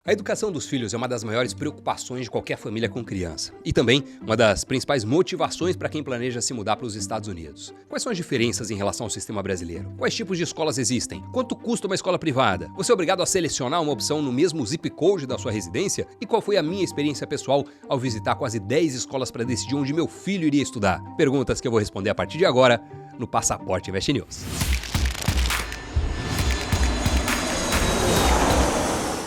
A educação dos filhos é uma das maiores preocupações de qualquer família com criança. E também uma das principais motivações para quem planeja se mudar para os Estados Unidos. Quais são as diferenças em relação ao sistema brasileiro? Quais tipos de escolas existem? Quanto custa uma escola privada? Você é obrigado a selecionar uma opção no mesmo zip code da sua residência? E qual foi a minha experiência pessoal ao visitar quase 10 escolas para decidir onde meu filho iria estudar? Perguntas que eu vou responder a partir de agora no Passaporte Invest News.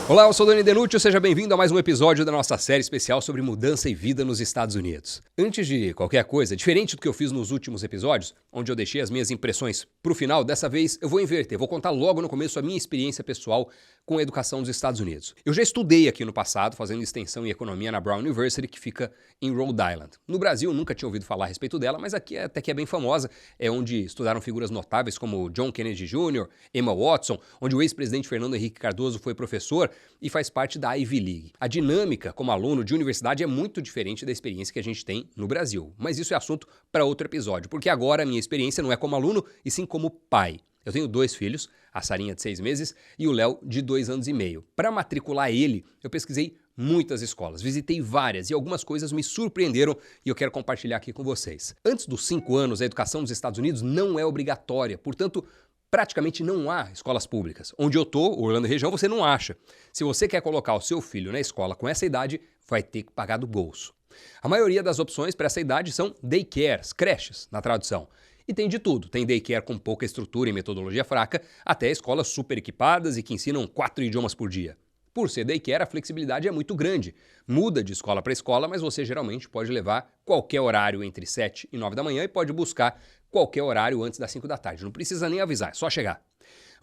Olá, eu sou Dani Denútil, seja bem-vindo a mais um episódio da nossa série especial sobre mudança e vida nos Estados Unidos. Antes de qualquer coisa, diferente do que eu fiz nos últimos episódios, onde eu deixei as minhas impressões pro final, dessa vez eu vou inverter, vou contar logo no começo a minha experiência pessoal com a educação dos Estados Unidos. Eu já estudei aqui no passado, fazendo extensão em economia na Brown University, que fica em Rhode Island. No Brasil, eu nunca tinha ouvido falar a respeito dela, mas aqui até que é bem famosa, é onde estudaram figuras notáveis como John Kennedy Jr., Emma Watson, onde o ex-presidente Fernando Henrique Cardoso foi professor e faz parte da Ivy League. A dinâmica como aluno de universidade é muito diferente da experiência que a gente tem no Brasil, mas isso é assunto para outro episódio, porque agora a minha experiência não é como aluno, e sim como pai. Eu tenho 2 filhos, a Sarinha de 6 meses e o Léo de 2 anos e meio. Para matricular ele, eu pesquisei muitas escolas, visitei várias e algumas coisas me surpreenderam e eu quero compartilhar aqui com vocês. Antes dos 5 anos, a educação nos Estados Unidos não é obrigatória, portanto, praticamente não há escolas públicas. Onde eu tô, Orlando região, você não acha. Se você quer colocar o seu filho na escola com essa idade, vai ter que pagar do bolso. A maioria das opções para essa idade são daycares, creches, na tradução. E tem de tudo, tem daycare com pouca estrutura e metodologia fraca, até escolas super equipadas e que ensinam 4 idiomas por dia. Por ser daycare, a flexibilidade é muito grande. Muda de escola para escola, mas você geralmente pode levar qualquer horário entre 7 e 9 da manhã e pode buscar qualquer horário antes das 5 da tarde. Não precisa nem avisar, é só chegar.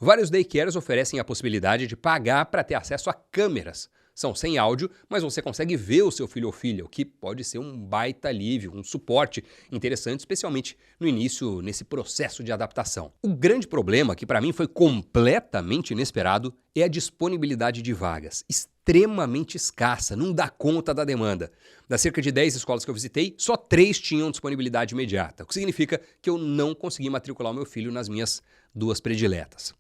Vários daycares oferecem a possibilidade de pagar para ter acesso a câmeras. São sem áudio, mas você consegue ver o seu filho ou filha, o que pode ser um baita alívio, um suporte interessante, especialmente no início, nesse processo de adaptação. O grande problema, que para mim foi completamente inesperado, é a disponibilidade de vagas. Extremamente escassa, não dá conta da demanda. Das cerca de 10 escolas que eu visitei, só 3 tinham disponibilidade imediata, o que significa que eu não consegui matricular o meu filho nas minhas 2 prediletas.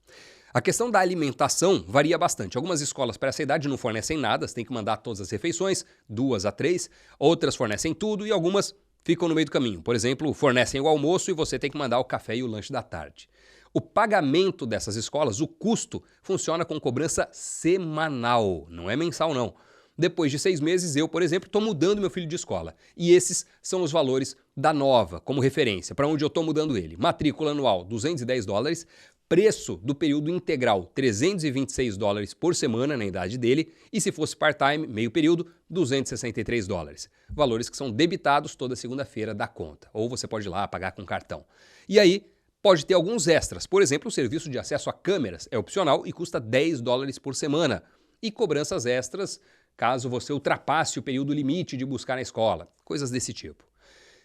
A questão da alimentação varia bastante. Algumas escolas para essa idade não fornecem nada, você tem que mandar todas as refeições, 2 a 3. Outras fornecem tudo e algumas ficam no meio do caminho. Por exemplo, fornecem o almoço e você tem que mandar o café e o lanche da tarde. O pagamento dessas escolas, o custo, funciona com cobrança semanal, não é mensal não. Depois de 6 meses, eu, por exemplo, estou mudando meu filho de escola. E esses são os valores da nova, como referência, para onde eu estou mudando ele. Matrícula anual, $210. Preço do período integral, $326 por semana na idade dele, e se fosse part-time, meio período, $263. Valores que são debitados toda segunda-feira da conta, ou você pode ir lá pagar com cartão. E aí, pode ter alguns extras, por exemplo, o serviço de acesso a câmeras é opcional e custa $10 por semana, e cobranças extras caso você ultrapasse o período limite de buscar na escola, coisas desse tipo.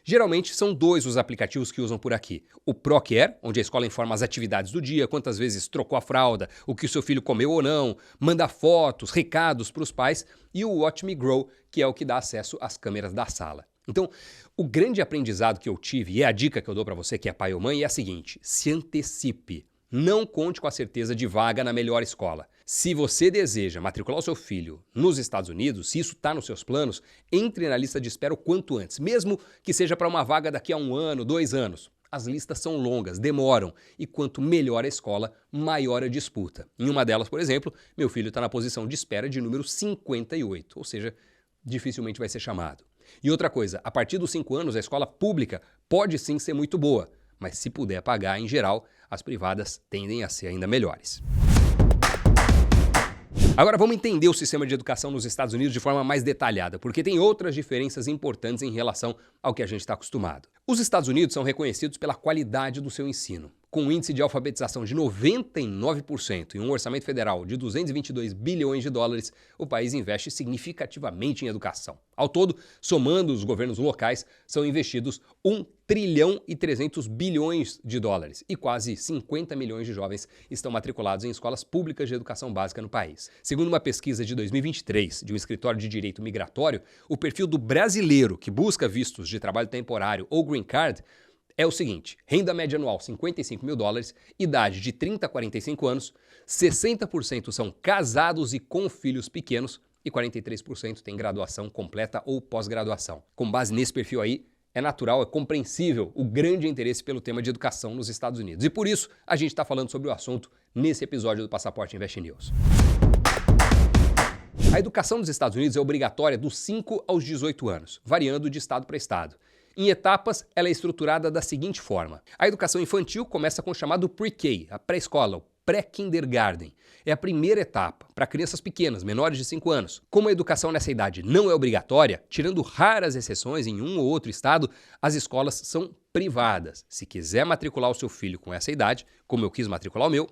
Geralmente são 2 os aplicativos que usam por aqui. O ProCare, onde a escola informa as atividades do dia, quantas vezes trocou a fralda, o que o seu filho comeu ou não, manda fotos, recados para os pais, e o Watch Me Grow, que é o que dá acesso às câmeras da sala. Então, o grande aprendizado que eu tive, e é a dica que eu dou para você que é pai ou mãe, é a seguinte: se antecipe. Não conte com a certeza de vaga na melhor escola. Se você deseja matricular o seu filho nos Estados Unidos, se isso está nos seus planos, entre na lista de espera o quanto antes, mesmo que seja para uma vaga daqui a 1 ano, 2 anos. As listas são longas, demoram, e quanto melhor a escola, maior a disputa. Em uma delas, por exemplo, meu filho está na posição de espera de número 58, ou seja, dificilmente vai ser chamado. E outra coisa, a partir dos 5 anos, a escola pública pode sim ser muito boa, mas se puder pagar, em geral, as privadas tendem a ser ainda melhores. Agora vamos entender o sistema de educação nos Estados Unidos de forma mais detalhada, porque tem outras diferenças importantes em relação ao que a gente está acostumado. Os Estados Unidos são reconhecidos pela qualidade do seu ensino. Com um índice de alfabetização de 99% e um orçamento federal de $222 bilhões, o país investe significativamente em educação. Ao todo, somando os governos locais, são investidos $1 trilhão e 300 bilhões e quase 50 milhões de jovens estão matriculados em escolas públicas de educação básica no país. Segundo uma pesquisa de 2023 de um escritório de direito migratório, o perfil do brasileiro que busca vistos de trabalho temporário ou green card é o seguinte: renda média anual $55 mil, idade de 30 a 45 anos, 60% são casados e com filhos pequenos e 43% têm graduação completa ou pós-graduação. Com base nesse perfil aí, é natural, é compreensível o grande interesse pelo tema de educação nos Estados Unidos. E por isso, a gente está falando sobre o assunto nesse episódio do Passaporte Invest News. A educação nos Estados Unidos é obrigatória dos 5 aos 18 anos, variando de estado para estado. Em etapas, ela é estruturada da seguinte forma. A educação infantil começa com o chamado pre-K, a pré-escola, o pré-kindergarten. É a primeira etapa, para crianças pequenas, menores de 5 anos. Como a educação nessa idade não é obrigatória, tirando raras exceções em um ou outro estado, as escolas são privadas. Se quiser matricular o seu filho com essa idade, como eu quis matricular o meu,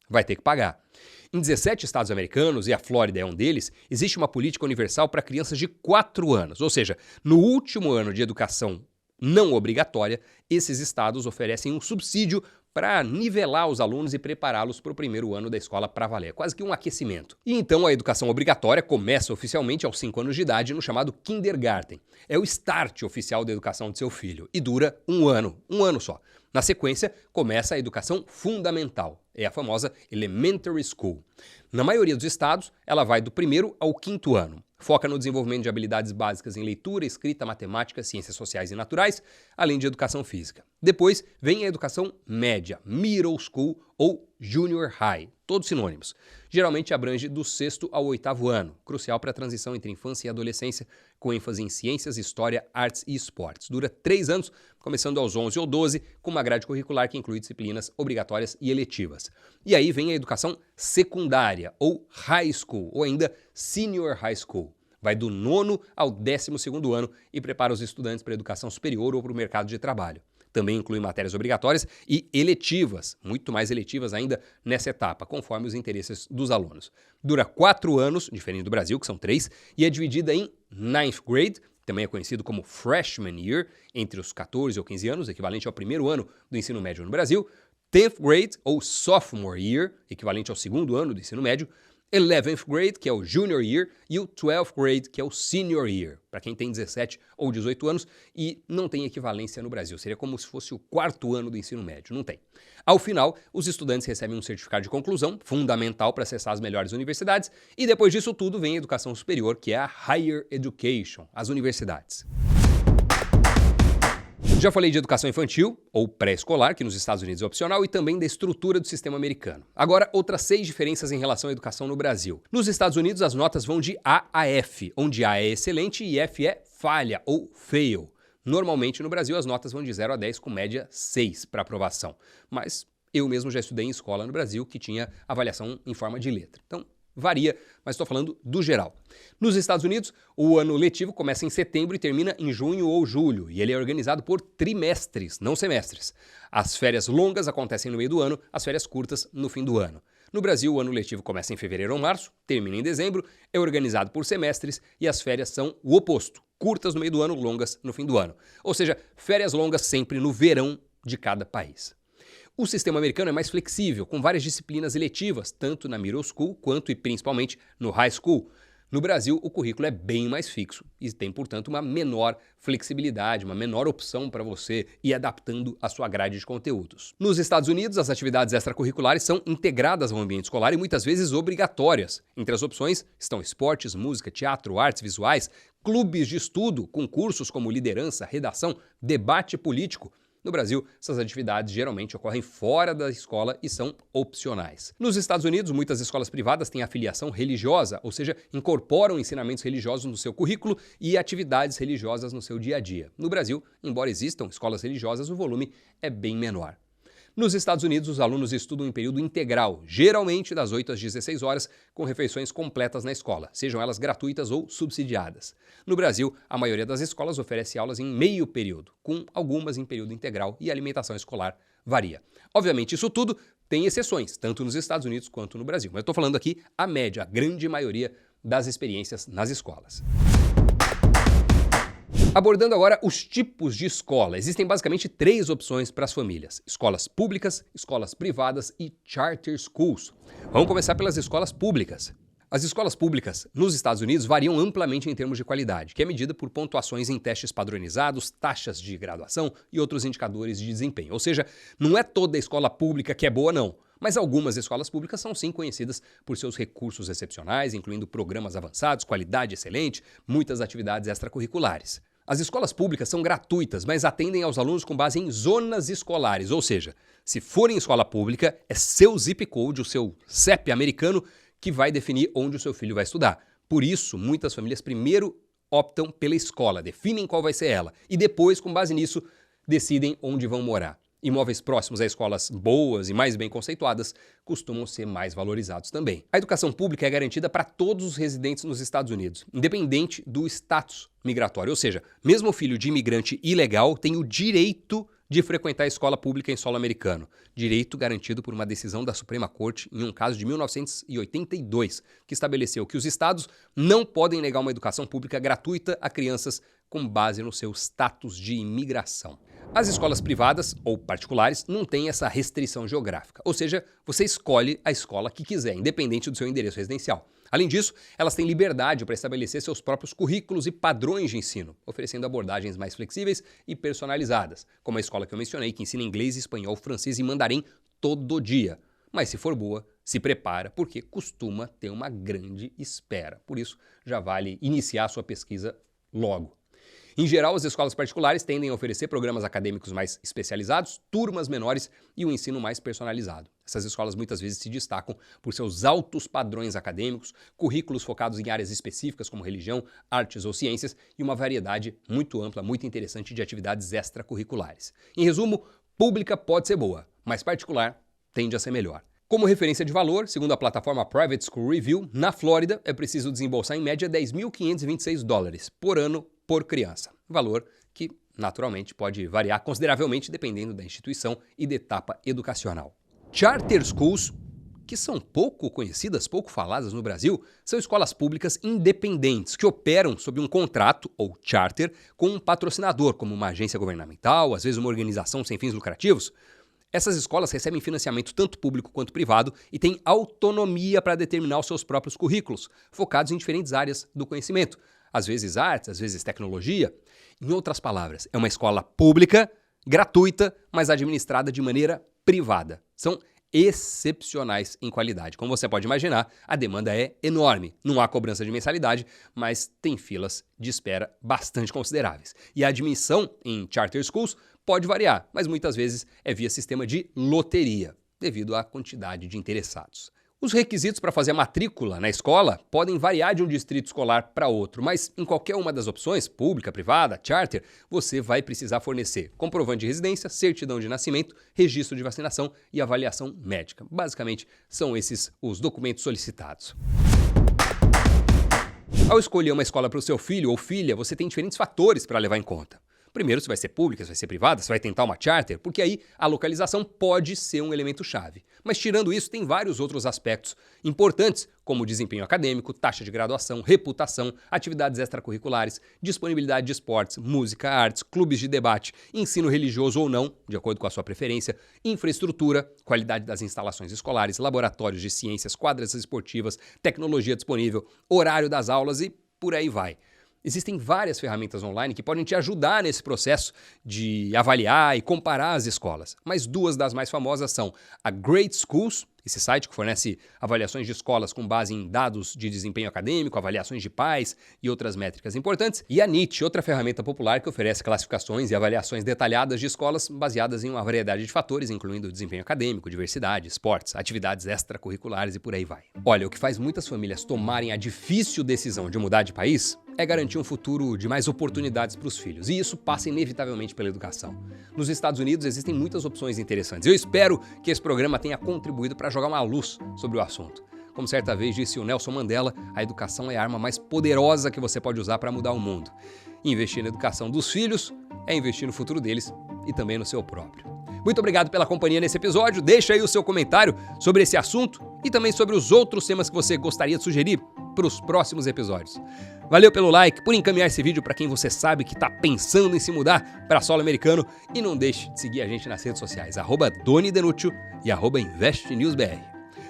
vai ter que pagar. Em 17 estados americanos, e a Flórida é um deles, existe uma política universal para crianças de 4 anos. Ou seja, no último ano de educação não obrigatória, esses estados oferecem um subsídio para nivelar os alunos e prepará-los para o primeiro ano da escola para valer, quase que um aquecimento. E então a educação obrigatória começa oficialmente aos 5 anos de idade no chamado kindergarten. É o start oficial da educação de seu filho e dura um ano só. Na sequência, começa a educação fundamental, é a famosa elementary school. Na maioria dos estados, ela vai do 1º ao 5º ano. Foca no desenvolvimento de habilidades básicas em leitura, escrita, matemática, ciências sociais e naturais, além de educação física. Depois vem a educação média, middle school ou junior high, todos sinônimos. Geralmente abrange do 6º ao 8º ano, crucial para a transição entre infância e adolescência, com ênfase em ciências, história, artes e esportes. Dura 3 anos, começando aos 11 ou 12, com uma grade curricular que inclui disciplinas obrigatórias e eletivas. E aí vem a educação secundária, ou high school, ou ainda senior high school. Vai do 9º ao 12º ano e prepara os estudantes para a educação superior ou para o mercado de trabalho. Também inclui matérias obrigatórias e eletivas, muito mais eletivas ainda nessa etapa, conforme os interesses dos alunos. Dura 4 anos, diferente do Brasil, que são 3, e é dividida em 9th grade, também é conhecido como freshman year, entre os 14 ou 15 anos, equivalente ao 1º ano do ensino médio no Brasil, 10th grade ou sophomore year, equivalente ao 2º ano do ensino médio, 11th grade, que é o junior year, e o 12th grade, que é o senior year, para quem tem 17 ou 18 anos e não tem equivalência no Brasil. Seria como se fosse o 4º ano do ensino médio, não tem. Ao final, os estudantes recebem um certificado de conclusão, fundamental para acessar as melhores universidades, e depois disso tudo vem a educação superior, que é a higher education, as universidades. Já falei de educação infantil, ou pré-escolar, que nos Estados Unidos é opcional, e também da estrutura do sistema americano. Agora, outras 6 diferenças em relação à educação no Brasil. Nos Estados Unidos, as notas vão de A a F, onde A é excelente e F é falha, ou fail. Normalmente, no Brasil, as notas vão de 0 a 10, com média 6 para aprovação. Mas eu mesmo já estudei em escola no Brasil que tinha avaliação em forma de letra. Então, varia, mas estou falando do geral. Nos Estados Unidos, o ano letivo começa em setembro e termina em junho ou julho, e ele é organizado por trimestres, não semestres. As férias longas acontecem no meio do ano, as férias curtas no fim do ano. No Brasil, o ano letivo começa em fevereiro ou março, termina em dezembro, é organizado por semestres e as férias são o oposto, curtas no meio do ano, longas no fim do ano. Ou seja, férias longas sempre no verão de cada país. O sistema americano é mais flexível, com várias disciplinas eletivas, tanto na middle school quanto e principalmente no high school. No Brasil, o currículo é bem mais fixo e tem, portanto, uma menor flexibilidade, uma menor opção para você ir adaptando a sua grade de conteúdos. Nos Estados Unidos, as atividades extracurriculares são integradas ao ambiente escolar e muitas vezes obrigatórias. Entre as opções estão esportes, música, teatro, artes visuais, clubes de estudo, com cursos como liderança, redação, debate político. No Brasil, essas atividades geralmente ocorrem fora da escola e são opcionais. Nos Estados Unidos, muitas escolas privadas têm afiliação religiosa, ou seja, incorporam ensinamentos religiosos no seu currículo e atividades religiosas no seu dia a dia. No Brasil, embora existam escolas religiosas, o volume é bem menor. Nos Estados Unidos, os alunos estudam em período integral, geralmente das 8 às 16 horas, com refeições completas na escola, sejam elas gratuitas ou subsidiadas. No Brasil, a maioria das escolas oferece aulas em meio período, com algumas em período integral e a alimentação escolar varia. Obviamente, isso tudo tem exceções, tanto nos Estados Unidos quanto no Brasil, mas eu estou falando aqui a média, a grande maioria das experiências nas escolas. Abordando agora os tipos de escola. Existem basicamente 3 opções para as famílias: escolas públicas, escolas privadas e charter schools. Vamos começar pelas escolas públicas. As escolas públicas nos Estados Unidos variam amplamente em termos de qualidade, que é medida por pontuações em testes padronizados, taxas de graduação e outros indicadores de desempenho. Ou seja, não é toda escola pública que é boa, não. Mas algumas escolas públicas são sim conhecidas por seus recursos excepcionais, incluindo programas avançados, qualidade excelente, muitas atividades extracurriculares. As escolas públicas são gratuitas, mas atendem aos alunos com base em zonas escolares, ou seja, se for em escola pública, é seu zip code, o seu CEP americano, que vai definir onde o seu filho vai estudar. Por isso, muitas famílias primeiro optam pela escola, definem qual vai ser ela, e depois, com base nisso, decidem onde vão morar. Imóveis próximos a escolas boas e mais bem conceituadas costumam ser mais valorizados também. A educação pública é garantida para todos os residentes nos Estados Unidos, independente do status migratório. Ou seja, mesmo o filho de imigrante ilegal tem o direito de frequentar a escola pública em solo americano. Direito garantido por uma decisão da Suprema Corte em um caso de 1982, que estabeleceu que os estados não podem negar uma educação pública gratuita a crianças com base no seu status de imigração. As escolas privadas ou particulares não têm essa restrição geográfica, ou seja, você escolhe a escola que quiser, independente do seu endereço residencial. Além disso, elas têm liberdade para estabelecer seus próprios currículos e padrões de ensino, oferecendo abordagens mais flexíveis e personalizadas, como a escola que eu mencionei, que ensina inglês, espanhol, francês e mandarim todo dia. Mas se for boa, se prepara, porque costuma ter uma grande espera. Por isso, já vale iniciar a sua pesquisa logo. Em geral, as escolas particulares tendem a oferecer programas acadêmicos mais especializados, turmas menores e um ensino mais personalizado. Essas escolas muitas vezes se destacam por seus altos padrões acadêmicos, currículos focados em áreas específicas como religião, artes ou ciências e uma variedade muito ampla, muito interessante de atividades extracurriculares. Em resumo, pública pode ser boa, mas particular tende a ser melhor. Como referência de valor, segundo a plataforma Private School Review, na Flórida é preciso desembolsar em média $10.526 por ano por criança. Valor que, naturalmente, pode variar consideravelmente dependendo da instituição e da etapa educacional. Charter schools, que são pouco conhecidas, pouco faladas no Brasil, são escolas públicas independentes que operam sob um contrato, ou charter, com um patrocinador, como uma agência governamental, às vezes uma organização sem fins lucrativos. Essas escolas recebem financiamento tanto público quanto privado e têm autonomia para determinar os seus próprios currículos, focados em diferentes áreas do conhecimento. Às vezes artes, às vezes tecnologia. Em outras palavras, é uma escola pública, gratuita, mas administrada de maneira privada. São excepcionais em qualidade. Como você pode imaginar, a demanda é enorme. Não há cobrança de mensalidade, mas tem filas de espera bastante consideráveis. E a admissão em charter schools pode variar, mas muitas vezes é via sistema de loteria, devido à quantidade de interessados. Os requisitos para fazer a matrícula na escola podem variar de um distrito escolar para outro, mas em qualquer uma das opções, pública, privada, charter, você vai precisar fornecer comprovante de residência, certidão de nascimento, registro de vacinação e avaliação médica. Basicamente, são esses os documentos solicitados. Ao escolher uma escola para o seu filho ou filha, você tem diferentes fatores para levar em conta. Primeiro, se vai ser pública, se vai ser privada, se vai tentar uma charter, porque aí a localização pode ser um elemento-chave. Mas tirando isso, tem vários outros aspectos importantes, como desempenho acadêmico, taxa de graduação, reputação, atividades extracurriculares, disponibilidade de esportes, música, artes, clubes de debate, ensino religioso ou não, de acordo com a sua preferência, infraestrutura, qualidade das instalações escolares, laboratórios de ciências, quadras esportivas, tecnologia disponível, horário das aulas e por aí vai. Existem várias ferramentas online que podem te ajudar nesse processo de avaliar e comparar as escolas, mas duas das mais famosas são a Great Schools, esse site que fornece avaliações de escolas com base em dados de desempenho acadêmico, avaliações de pais e outras métricas importantes, e a NIT, outra ferramenta popular que oferece classificações e avaliações detalhadas de escolas baseadas em uma variedade de fatores, incluindo desempenho acadêmico, diversidade, esportes, atividades extracurriculares e por aí vai. Olha, o que faz muitas famílias tomarem a difícil decisão de mudar de país é garantir um futuro de mais oportunidades para os filhos, e isso passa inevitavelmente pela educação. Nos Estados Unidos existem muitas opções interessantes. Eu espero que esse programa tenha contribuído para jogar uma luz sobre o assunto. Como certa vez disse o Nelson Mandela, a educação é a arma mais poderosa que você pode usar para mudar o mundo. Investir na educação dos filhos é investir no futuro deles e também no seu próprio. Muito obrigado pela companhia nesse episódio. Deixa aí o seu comentário sobre esse assunto e também sobre os outros temas que você gostaria de sugerir para os próximos episódios. Valeu pelo like, por encaminhar esse vídeo para quem você sabe que está pensando em se mudar para solo americano, e não deixe de seguir a gente nas redes sociais, @DoniDenútil e @InvestNewsBR.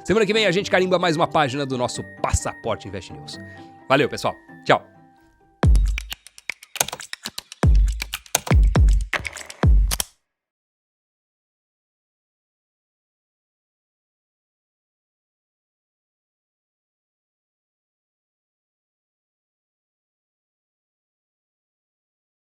Semana que vem a gente carimba mais uma página do nosso Passaporte Invest News. Valeu, pessoal. Tchau.